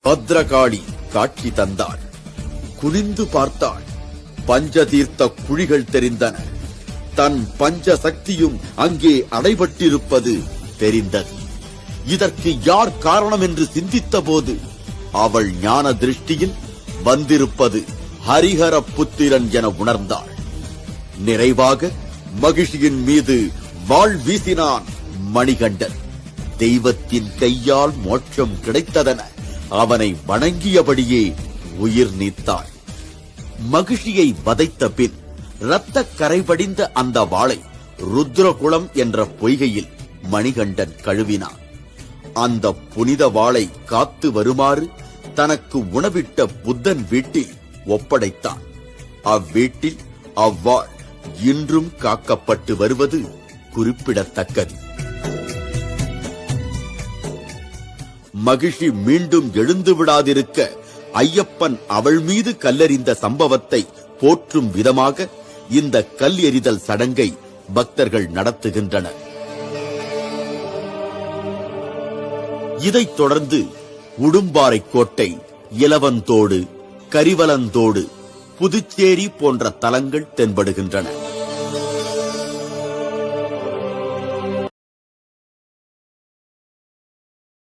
பத்ரகாளி காட்சி தந்தாள். குனிந்து பார்த்தாள். பஞ்சதீர்த்த குழிகள் தெரிந்தன. தன் பஞ்ச சக்தியும் அங்கே அடைபட்டிருப்பது தெரிந்தது. இதற்கு யார் காரணம் என்று சிந்தித்த போது அவள் ஞான திருஷ்டியில் வந்திருப்பது ஹரிஹர புத்திரன் என உணர்ந்தாள். நிறைவாக மகிழ்ச்சியின் மீது வாள் வீசினான் மணிகண்டன். தெய்வத்தின் கையால் மோட்சம் கிடைத்ததென அவனை வணங்கியபடியே உயிர் நீத்தாள். மகிழ்ச்சியை வதைத்த பின் இரத்த கரைபடிந்த அந்த வாளை ருத்ரகுளம் என்ற பொய்கையில் மணிகண்டன் கழுவினான். அந்த புனித வாளை காத்து வருமாறு தனக்கு உணவிட்ட புத்தன் வீட்டில் ஒப்படைத்தான். அவ்வீட்டில் அவ்வாள் இன்றும் காக்கப்பட்டு வருவது குறிப்பிடத்தக்கது. மகிழ்ச்சி மீண்டும் எழுந்து விடாதிருக்க ஐயப்பன் அவள் மீது கல்லெறிந்த சம்பவத்தை போற்றும் விதமாக இந்த கல் எறிதல் சடங்கை பக்தர்கள் நடத்துகின்றனர். இதைத் தொடர்ந்து உடும்பாறைக்கோட்டை, இலவந்தோடு, கரிவலந்தோடு, புதுச்சேரி போன்ற தலங்கள் தென்படுகின்றன.